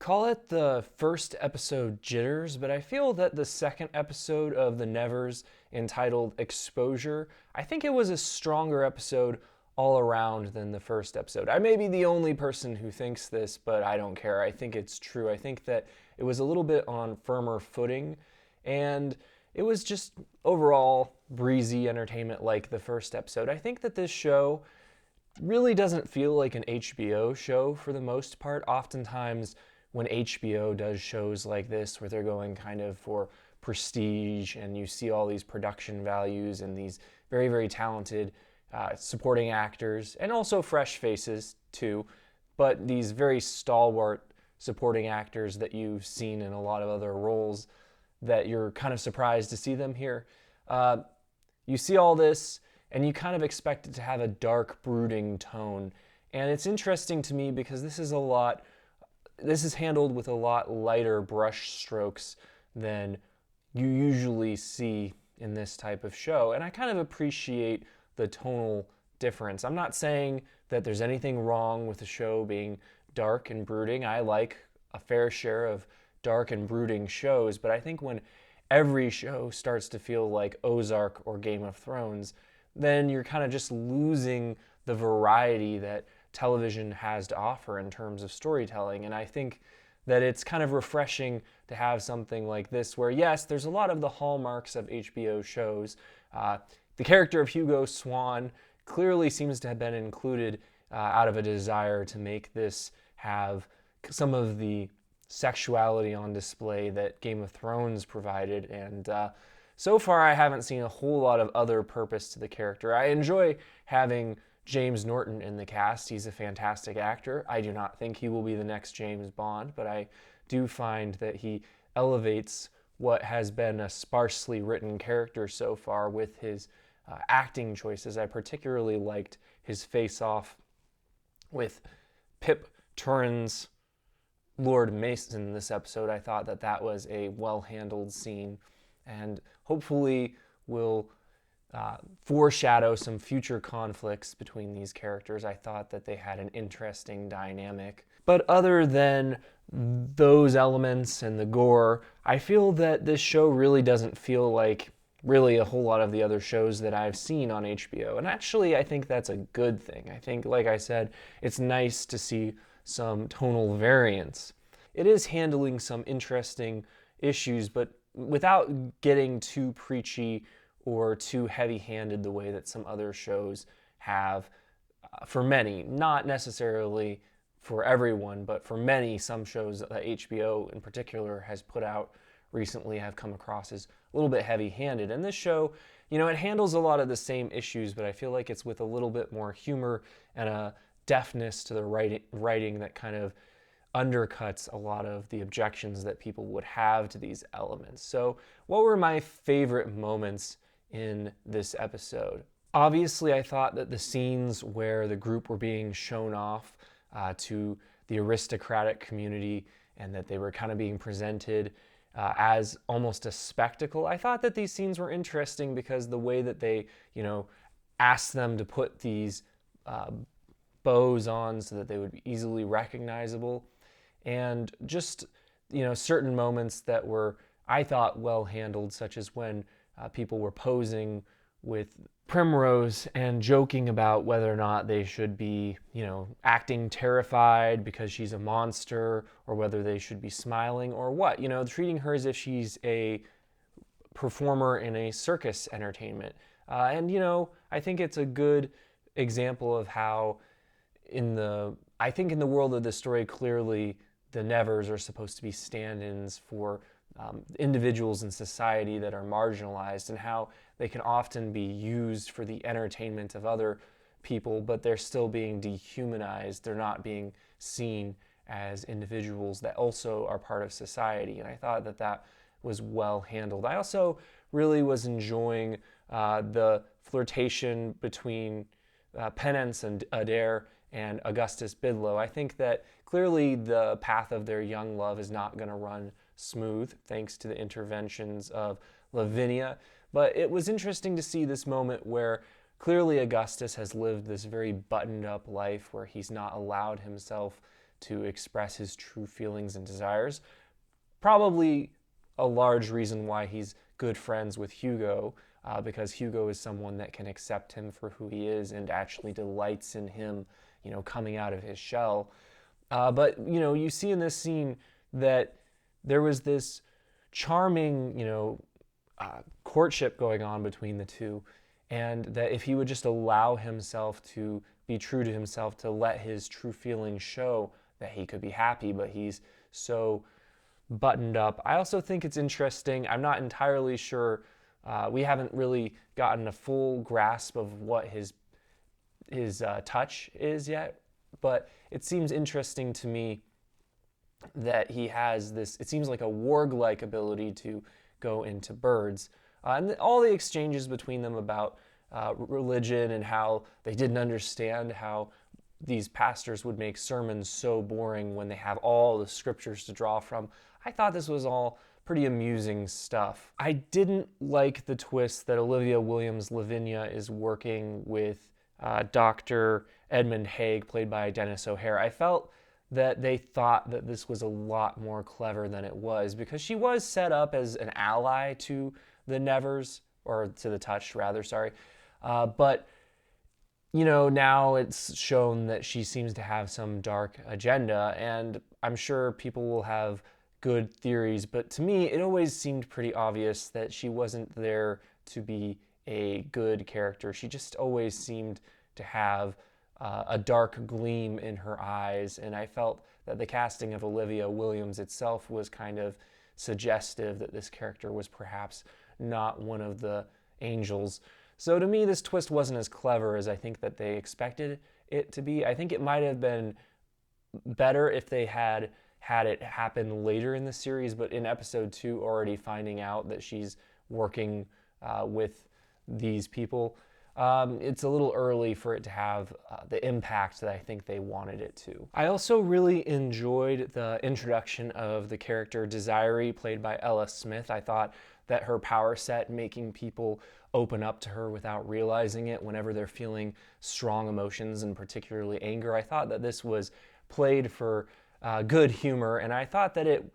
call it the first episode jitters, but I feel that the second episode of The Nevers, entitled Exposure, I think it was a stronger episode all around than the first episode. I may be the only person who thinks this, but I don't care. I think it's true. I think that it was a little bit on firmer footing, and it was just overall breezy entertainment like the first episode. I think that this show really doesn't feel like an HBO show for the most part. Oftentimes, when HBO does shows like this, where they're going kind of for prestige and you see all these production values and these very, very talented supporting actors and also fresh faces too, but these very stalwart supporting actors that you've seen in a lot of other roles that you're kind of surprised to see them here. You see all this and you kind of expect it to have a dark, brooding tone. And it's interesting to me because this is handled with a lot lighter brush strokes than you usually see in this type of show. And I kind of appreciate the tonal difference. I'm not saying that there's anything wrong with the show being dark and brooding. I like a fair share of dark and brooding shows, but I think when every show starts to feel like Ozark or Game of Thrones, then you're kind of just losing the variety that television has to offer in terms of storytelling. And I think that it's kind of refreshing to have something like this where, yes, there's a lot of the hallmarks of HBO shows. The character of Hugo Swan clearly seems to have been included out of a desire to make this have some of the sexuality on display that Game of Thrones provided. And so far, I haven't seen a whole lot of other purpose to the character. I enjoy having James Norton in the cast. He's a fantastic actor. I do not think he will be the next James Bond, but I do find that he elevates what has been a sparsely written character so far with his acting choices. I particularly liked his face-off with Pip Turin's Lord Mason this episode. I thought that that was a well-handled scene and hopefully will foreshadow some future conflicts between these characters. I thought that they had an interesting dynamic. But other than those elements and the gore, I feel that this show really doesn't feel like really a whole lot of the other shows that I've seen on HBO. And actually, I think that's a good thing. I think, like I said, it's nice to see some tonal variance. It is handling some interesting issues, but without getting too preachy or too heavy-handed the way that some other shows have for many. Not necessarily for everyone, but for many, some shows that HBO in particular has put out recently have come across as a little bit heavy-handed. And this show, it handles a lot of the same issues, but I feel like it's with a little bit more humor and a deftness to the writing that kind of undercuts a lot of the objections that people would have to these elements. So what were my favorite moments in this episode? Obviously, I thought that the scenes where the group were being shown off to the aristocratic community and that they were kind of being presented as almost a spectacle, I thought that these scenes were interesting because the way that they, asked them to put these bows on so that they would be easily recognizable, and just, certain moments that were, I thought, well handled, such as when people were posing with Primrose and joking about whether or not they should be, acting terrified because she's a monster, or whether they should be smiling or what, treating her as if she's a performer in a circus entertainment. I think it's a good example of how in the world of this story, clearly the Nevers are supposed to be stand-ins for individuals in society that are marginalized, and how they can often be used for the entertainment of other people, but they're still being dehumanized. They're not being seen as individuals that also are part of society. And I thought that that was well handled. I also really was enjoying the flirtation between Penance and Adair and Augustus Bidlow. I think that clearly the path of their young love is not going to run smooth thanks to the interventions of Lavinia. But it was interesting to see this moment where clearly Augustus has lived this very buttoned up life where he's not allowed himself to express his true feelings and desires. Probably a large reason why he's good friends with Hugo, because Hugo is someone that can accept him for who he is and actually delights in him, coming out of his shell. But you see in this scene that there was this charming, courtship going on between the two, and that if he would just allow himself to be true to himself, to let his true feelings show, that he could be happy. But he's so buttoned up. I also think it's interesting. I'm not entirely sure. We haven't really gotten a full grasp of what his touch is yet, but it seems interesting to me that he has this, it seems like a warg-like ability to go into birds. And all the exchanges between them about religion and how they didn't understand how these pastors would make sermons so boring when they have all the scriptures to draw from. I thought this was all pretty amusing stuff. I didn't like the twist that Olivia Williams Lavinia is working with Dr. Edmund Haig, played by Dennis O'Hare. I felt that they thought that this was a lot more clever than it was, because she was set up as an ally to the Nevers, or to the Touched rather, sorry. But now it's shown that she seems to have some dark agenda, and I'm sure people will have good theories, but to me it always seemed pretty obvious that she wasn't there to be a good character. She just always seemed to have a dark gleam in her eyes, and I felt that the casting of Olivia Williams itself was kind of suggestive that this character was perhaps not one of the angels. So to me, this twist wasn't as clever as I think that they expected it to be. I think it might have been better if they had it happen later in the series, but in episode 2, already finding out that she's working with these people, it's a little early for it to have the impact that I think they wanted it to. I also really enjoyed the introduction of the character Desiree, played by Ella Smith. I thought that her power set, making people open up to her without realizing it whenever they're feeling strong emotions, and particularly anger, I thought that this was played for good humor, and I thought that it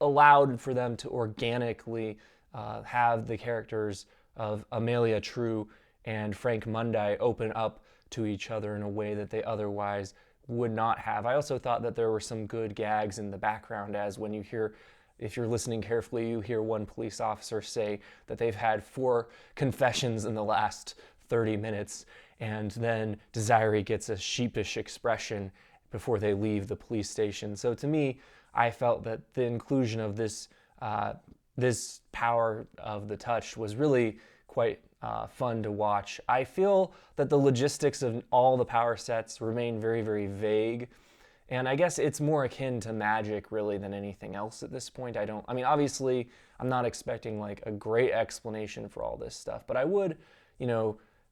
allowed for them to organically have the characters of Amelia True and Frank Munday open up to each other in a way that they otherwise would not have. I also thought that there were some good gags in the background, as when you hear, if you're listening carefully, you hear one police officer say that they've had 4 confessions in the last 30 minutes, and then Desiree gets a sheepish expression before they leave the police station. So to me, I felt that the inclusion of this power of the touch was really quite fun to watch. I feel that the logistics of all the power sets remain very, very vague. And I guess it's more akin to magic, really, than anything else at this point. I mean, obviously, I'm not expecting like a great explanation for all this stuff, but I would,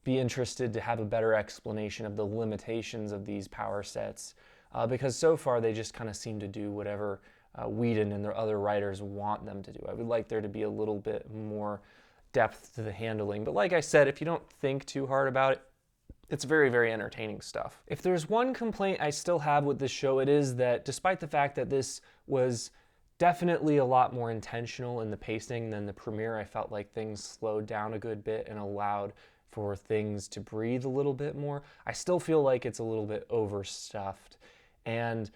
be interested to have a better explanation of the limitations of these power sets, because so far they just kind of seem to do whatever Whedon and their other writers want them to do. I would like there to be a little bit more depth to the handling, but like I said, if you don't think too hard about it, it's very, very entertaining stuff. If there's one complaint I still have with this show, it is that despite the fact that this was definitely a lot more intentional in the pacing than the premiere, I felt like things slowed down a good bit and allowed for things to breathe a little bit more. I still feel like it's a little bit overstuffed, and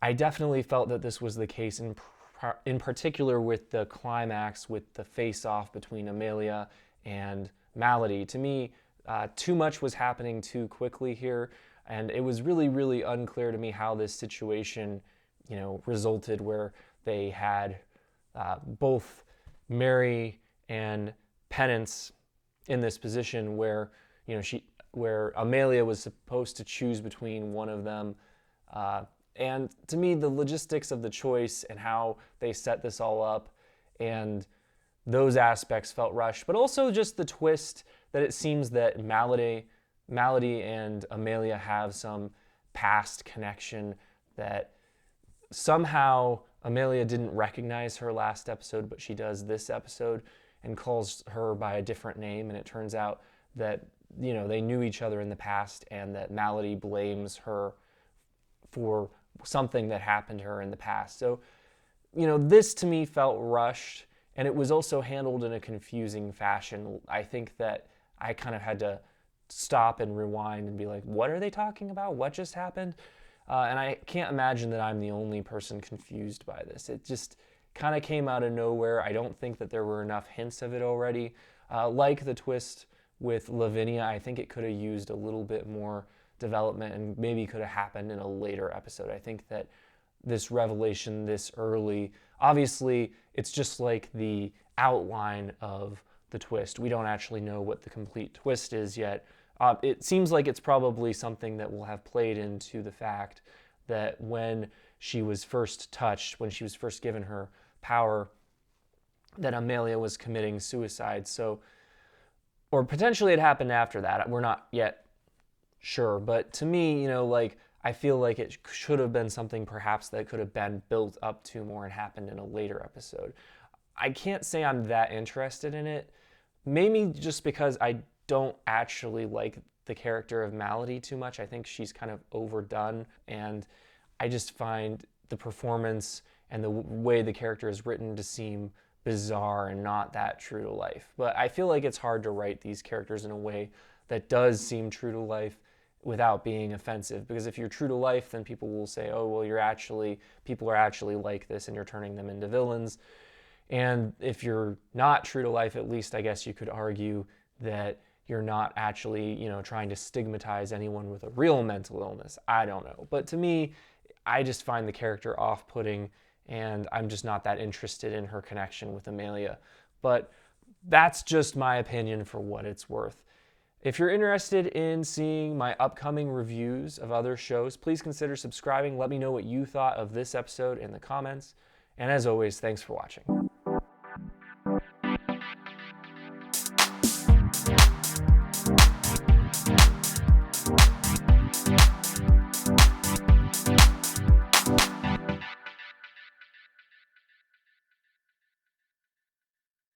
I definitely felt that this was the case in particular with the climax, with the face-off between Amelia and Malady. To me, too much was happening too quickly here, and it was really, really unclear to me how this situation, resulted, where they had both Mary and Penance in this position where, where Amelia was supposed to choose between one of them. And to me, the logistics of the choice and how they set this all up and those aspects felt rushed, but also just the twist that it seems that Malady and Amelia have some past connection, that somehow Amelia didn't recognize her last episode, but she does this episode and calls her by a different name, and it turns out that, they knew each other in the past, and that Malady blames her for something that happened to her in the past. So, this to me felt rushed, and it was also handled in a confusing fashion. I think that I kind of had to stop and rewind and be like, what are they talking about? What just happened? And I can't imagine that I'm the only person confused by this. It just kind of came out of nowhere. I don't think that there were enough hints of it already. Like the twist with Lavinia, I think it could have used a little bit more development and maybe could have happened in a later episode. I think that this revelation this early, obviously, it's just like the outline of the twist. We don't actually know what the complete twist is yet. It seems like it's probably something that will have played into the fact that when she was first touched, when she was first given her power, that Amelia was committing suicide. So, or potentially it happened after that. We're not yet sure. But to me, I feel like it should have been something perhaps that could have been built up to more and happened in a later episode. I can't say I'm that interested in it. Maybe just because I don't actually like the character of Malady too much. I think she's kind of overdone, and I just find the performance and the way the character is written to seem bizarre and not that true to life. But I feel like it's hard to write these characters in a way that does seem true to life without being offensive, because if you're true to life, then people will say, oh, well, people are actually like this and you're turning them into villains. And if you're not true to life, at least I guess you could argue that you're not actually, trying to stigmatize anyone with a real mental illness. I don't know. But to me, I just find the character off-putting, and I'm just not that interested in her connection with Amelia. But that's just my opinion for what it's worth. If you're interested in seeing my upcoming reviews of other shows, please consider subscribing. Let me know what you thought of this episode in the comments. And as always, thanks for watching.